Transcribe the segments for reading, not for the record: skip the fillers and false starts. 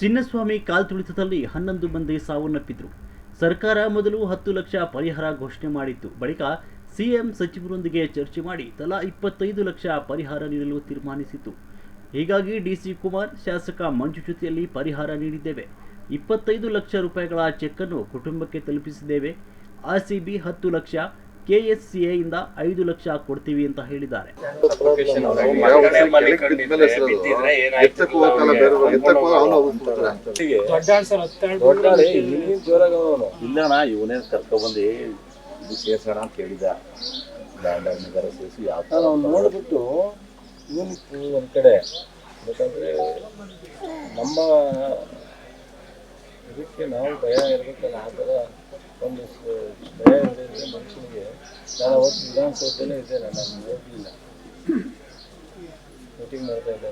ಚಿನ್ನಸ್ವಾಮಿ ಕಾಲ್ತುಳಿತದಲ್ಲಿ 11 ಮಂದಿ ಸಾವನ್ನಪ್ಪಿದ್ರು. ಸರ್ಕಾರ ಮೊದಲು 10 ಲಕ್ಷ ಪರಿಹಾರ ಘೋಷಣೆ ಮಾಡಿತ್ತು. ಬಳಿಕ ಸಿಎಂ ಸಚಿವರೊಂದಿಗೆ ಚರ್ಚೆ ಮಾಡಿ ತಲಾ 25 ಲಕ್ಷ ಪರಿಹಾರ ನೀಡಲು ತೀರ್ಮಾನಿಸಿತು. ಹೀಗಾಗಿ ಡಿಸಿ ಕುಮಾರ್, ಶಾಸಕ ಮಂಜು ಜೊತೆಯಲ್ಲಿ ಪರಿಹಾರ ನೀಡಿದ್ದೇವೆ. 25 ಲಕ್ಷ ರೂಪಾಯಿಗಳ ಚೆಕ್ ಅನ್ನು ಕುಟುಂಬಕ್ಕೆ ತಲುಪಿಸಿದ್ದೇವೆ. ಆರ್ಸಿಬಿ 10 ಲಕ್ಷ, ಕೆಎಸ್ಸಿಎಯಿಂದ 5 ಲಕ್ಷ ಕೊಡ್ತೀವಿ ಅಂತ ಹೇಳಿದ್ದಾರೆ. ಇಲ್ಲಣ್ಣ, ಇವನೇ ಕರ್ಕೊಬಂದು ಇದು ಸೇರ್ಸೋಣ ಅಂತ ಹೇಳಿದ. ನಗರ ಸೇರಿಸಿ ಯಾವ ನೋಡ್ಬಿಟ್ಟು ಇವನಿತ್ತು ಒಂದು ಕಡೆ. ಯಾಕಂದ್ರೆ ನಮ್ಮ ಇದಕ್ಕೆ ನಾವು ಭಯ ಇರಬೇಕಲ್ಲ, ಆ ಥರ ಒಂದು ಭಯ ಇರೋದ್ರಿಂದ ಮನುಷ್ಯನಿಗೆ. ನಾನು ಅವತ್ತು ವಿಧಾನಸೌಧದಲ್ಲೇ ಇದ್ದೆ, ನಾನು ಹೋಗಲಿಲ್ಲ, ಮೀಟಿಂಗ್ ಮಾಡ್ತಾ ಇದ್ದೆ.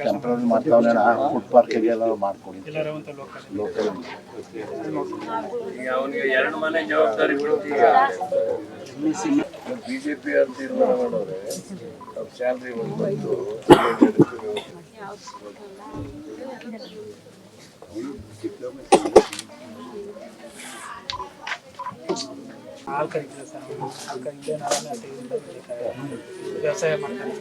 ಟೆಂಪ್ರರಿ ಮಾಡ್ತಾವಣ, ಫುಡ್ ಪಾರ್ಕಿಗೆ ಎಲ್ಲ ಮಾಡ್ಕೊಂಡು ಲೋಕಲ್ ಎರಡು ಮನೆ ಜವಾಬ್ದಾರಿ ಬಿಜೆಪಿ ಅಂತ ತೀರ್ಮಾನ ಮಾಡೋರೆ. ಸ್ಯಾಲ್ರಿ ಬಂದು ವ್ಯವಸಾಯ ಮಾಡ್ತಾರೆ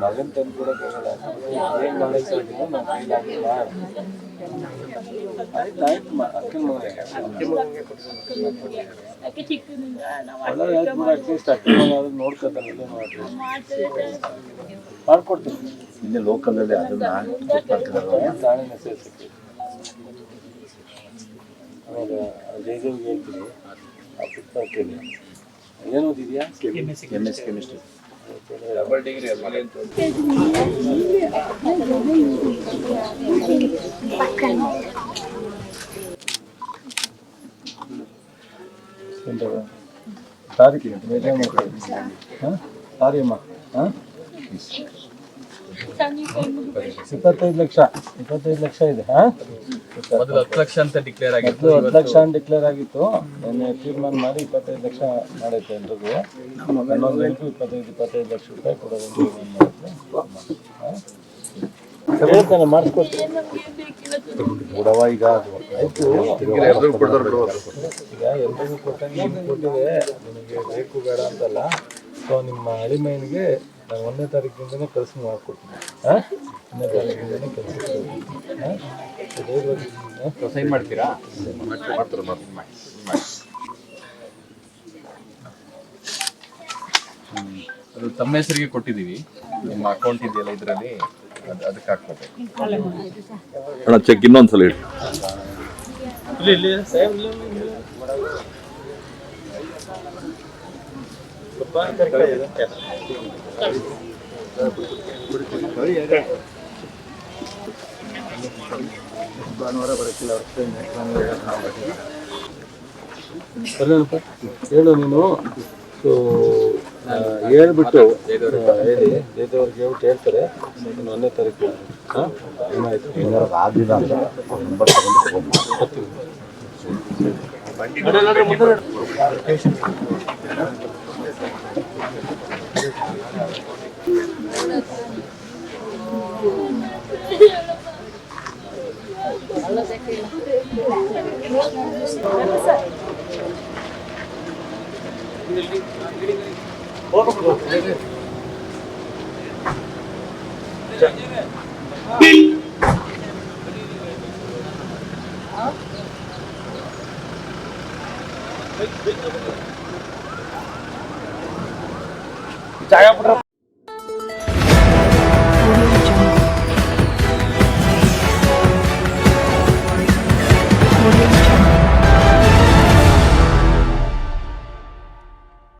ಮಗನ್ ತಂದು ಕೊಡೋಕ್ಕಾಗಲ್ಲ. ಏನ್ ಮಾಡಕ್ಕಾಗಿಲ್ಲ, ನಾವು ಕೈಲಾಗಿ ಅಟ್ಲೀಸ್ಟ್ ಅಕ್ಕನ ಮಗ ನೋಡ್ಕೊತಾನೆ, ಮಾಡ್ಕೊಡ್ತೀನಿ. ಇಲ್ಲೇ ಲೋಕಲಲ್ಲಿ ಅದನ್ನ ತಾನೇ ನೆಸೆಸಿಟಿ. ಅವಾಗ ಜೈದೇವ್ಗೆ ಹೇಳ್ತೀನಿ, ಆ ಪುಟ್ಟ ಹಾಕ್ತೀನಿ. ಏನು ಓದಿದ್ಯಾ? MS chemistry. ಡಬಲ್ ಡಿಗ್ರಿ ತಾರೀಖು ಸಾರಿಯಮ್ಮ. 25 ಲಕ್ಷ ಇದೆ. 10 ಲಕ್ಷ ಅಂತ ಡಿಕ್ಲೇರ್ ಆಗಿತ್ತು. 10 ಲಕ್ಷ ಡಿಕ್ಲೇರ್ ಆಗಿತ್ತು. ನಿನ್ನೆ ತೀರ್ಮಾನ ಮಾಡಿ 25 ಲಕ್ಷ ಮಾಡೈತೆ ಎಲ್ರಿಗೂ. ಇನ್ನೊಂದು 25 ಲಕ್ಷ ರೂಪಾಯಿ ಕೊಡೋದು ಹೇಳ್ತಾನೆ, ಮಾಡಿಸ್ಕೊಡ್ತೀನಿ ಕೊಡವ. ಈಗ ಆಯ್ತು, ಈಗ ಎಲ್ರಿಗೂ ಕೊಟ್ಟಂಗೆ ಕೊಟ್ಟಿದೆ. ನಿಮಗೆ ಬೇಕು ಬೇಡ ಅಂತಲ್ಲ. ಸೊ ನಿಮ್ಮ ಅಳಿಮೈನಿಗೆ ನಾನು 1ನೇ ತಾರೀಕಿಂದನೇ ಕೆಲಸ ಮಾಡ್ಕೊಡ್ತೀನಿ. 1ನೇ ತಾರೀಕಿಂದನೇ ಕೆಲಸ ಸೈನ್ ಮಾಡ್ತೀರಾ? ಅದು ತಮ್ಮ ಹೆಸರಿಗೆ ಕೊಟ್ಟಿದ್ದೀವಿ. ನಿಮ್ಮ ಅಕೌಂಟ್ ಇದೆಯಲ್ಲ, ಇದರಲ್ಲಿ ಅದಕ್ಕೆ ಹಾಕ್ಬೇಕು. ಚೆಕ್ ಇನ್ನೊಂದ್ಸಲ ಇಡಿ. ಭಾನುವಾರ ಬರೋಕ್ಕಿಲ್ಲ, ಹೇಳು ನೀನು. ಸೊ ಹೇಳ್ಬಿಟ್ಟು ಹೇಳಿ, ಜಯದೇವ್ರಿಗೆ ಹೇಳ್ಬಿಟ್ಟು ಹೇಳ್ತಾರೆ. 1ನೇ ತಾರೀಕು ಏನಾಯ್ತು ಆಗಿಲ್ಲ ಅಂತ ನಂಬರ್ ತಗೊಂಡು ಜಾಗ ಮಾಡ್ತೀವಿ.